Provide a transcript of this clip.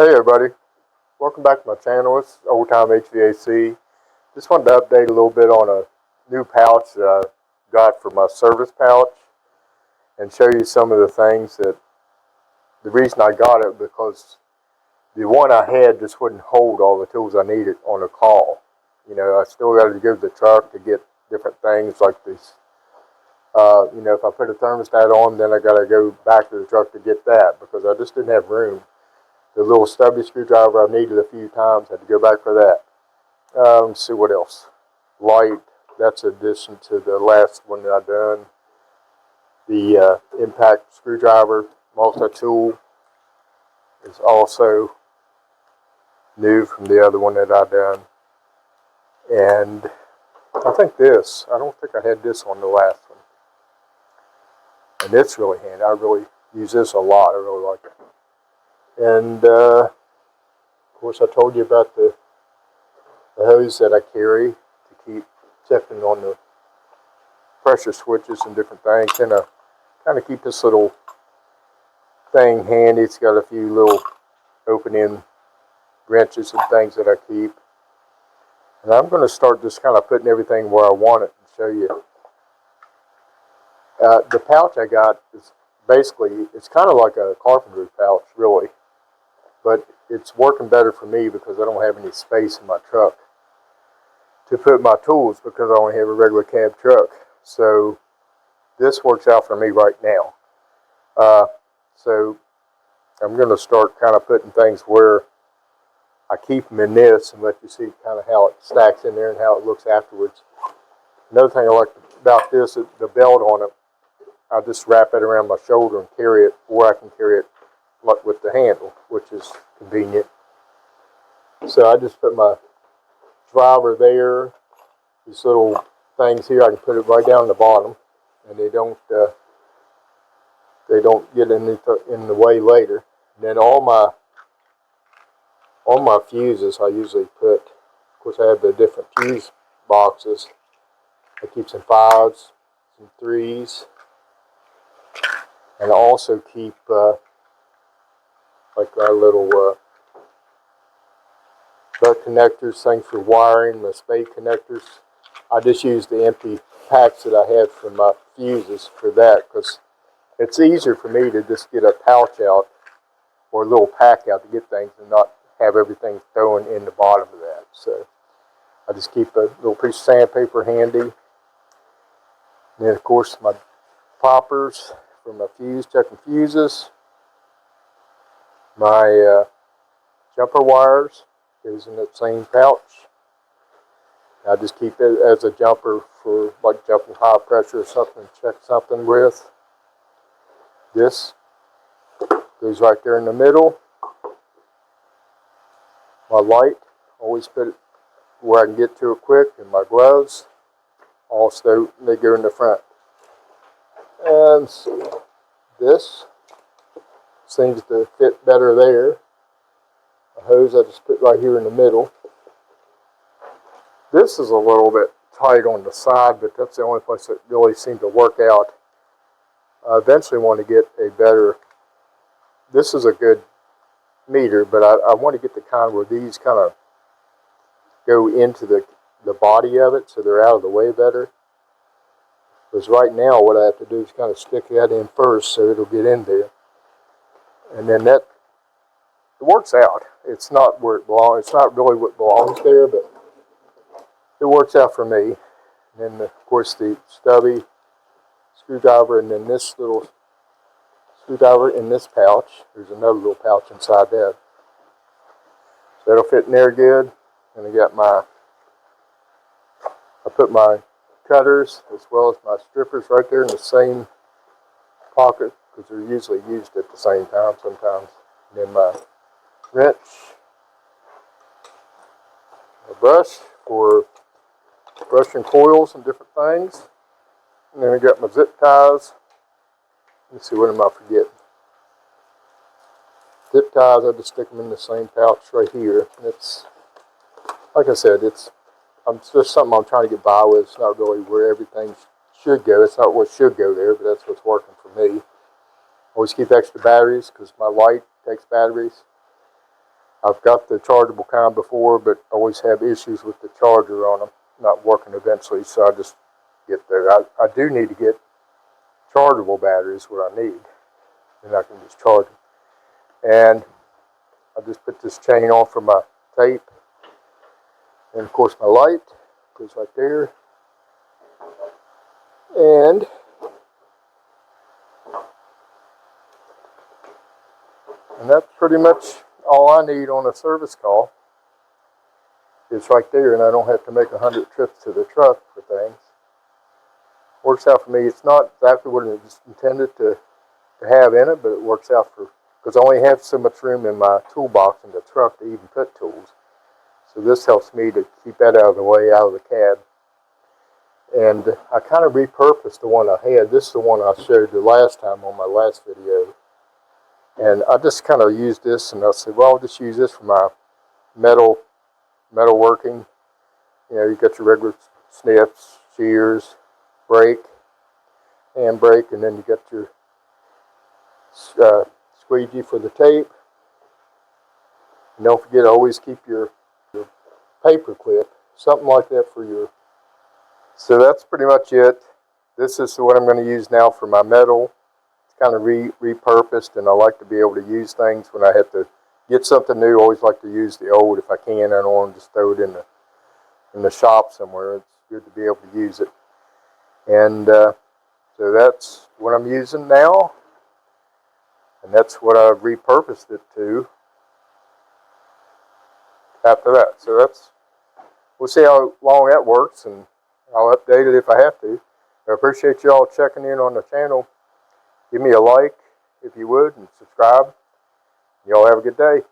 Hey everybody, welcome back to my channel. It's Old Time HVAC. Just wanted to update a little bit on a new pouch that I got for my service pouch and show you some of the things that, the reason I got it because the one I had just wouldn't hold all the tools I needed on a call. You know, I still got to go to the truck to get different things like this. If I put a thermostat on, then I got to go back to the truck to get that because I just didn't have room. The little stubby screwdriver I needed a few times, had to go back for that. Let's see what else. Light, that's addition to the last one that I done. The impact screwdriver, multi-tool, is also new from the other one that I done. And I think this, I don't think I had this on the last one. And it's really handy. I really use this a lot. I really like it. And, of course, I told you about the hose that I carry to keep checking on the pressure switches and different things. And I kind of keep this little thing handy. It's got a few little open-end wrenches and things that I keep. And I'm going to start just kind of putting everything where I want it and show you. The pouch I got is basically, it's kind of like a carpenter's pouch, really. But it's working better for me because I don't have any space in my truck to put my tools because I only have a regular cab truck. So this works out for me right now. So I'm going to start kind of putting things where I keep them in this and let you see kind of how it stacks in there and how it looks afterwards. Another thing I like about this is the belt on it. I just wrap it around my shoulder and carry it, or I can carry it like with the handle, which is convenient. So I just put my driver there. These little things here, I can put it right down the bottom, and they don't get in the way later. And then all my fuses, I usually put. Of course, I have the different fuse boxes. I keep some 5s, some 3s, and I also keep like our little butt connectors, things for wiring, the spade connectors. I just use the empty packs that I had from my fuses for that because it's easier for me to just get a pouch out or a little pack out to get things and not have everything thrown in the bottom of that. So I just keep a little piece of sandpaper handy. And then, of course, my poppers for my fuse, checking fuses. My jumper wires is in that same pouch. I just keep it as a jumper for like jumping high pressure or something, check something with. This goes right there in the middle. My light, always put it where I can get to it quick, and my gloves, also they go in the front. And so this seems to fit better there. The hose I just put right here in the middle. This is a little bit tight on the side, but that's the only place that really seemed to work out. I eventually want to get a better, this is a good meter, but I want to get the kind where these kind of go into the body of it so they're out of the way better. Because right now what I have to do is kind of stick that in first so it'll get in there. And then that, it works out. It's not where it belongs. It's not really what belongs there, but it works out for me. And then, of course, the stubby screwdriver, and then this little screwdriver in this pouch. There's another little pouch inside that. So that'll fit in there good. And I got I put my cutters as well as my strippers right there in the same pocket, because they're usually used at the same time sometimes. And then my wrench, a brush for brushing coils and different things. And then I got my zip ties. Let's see, what am I forgetting? Zip ties, I just stick them in the same pouch right here. And it's, like I said, it's just something I'm trying to get by with. It's not really where everything should go. It's not what should go there, but that's what's working for me. Always keep extra batteries because my light takes batteries. I've got the chargeable kind before, but always have issues with the charger on them not working eventually, so I just get there. I do need to get chargeable batteries, what I need, and I can just charge them. And I just put this chain on for my tape, and of course my light goes right there, and that's pretty much all I need on a service call. It's right there, and I don't have to make 100 trips to the truck for things. Works out for me. It's not exactly what it was intended to have in it, but it works out for, because I only have so much room in my toolbox in the truck to even put tools. So this helps me to keep that out of the way, out of the cab. And I kind of repurposed the one I had. This is the one I showed the last time on my last video. And I just kind of used this, and I said, well, I'll just use this for my metal working. You know, you got your regular snips, shears, brake, hand brake, and then you got your squeegee for the tape. And don't forget to always keep your paper clip, something like that for your. So that's pretty much it. This is what I'm going to use now for my metal. It's kind of repurposed, and I like to be able to use things when I have to get something new. I always like to use the old if I can. I don't want to just throw it in the shop somewhere. It's good to be able to use it. And so that's what I'm using now, and that's what I've repurposed it to after that. So we'll see how long that works, and I'll update it if I have to. I appreciate y'all checking in on the channel. Give me a like if you would, and subscribe. Y'all have a good day.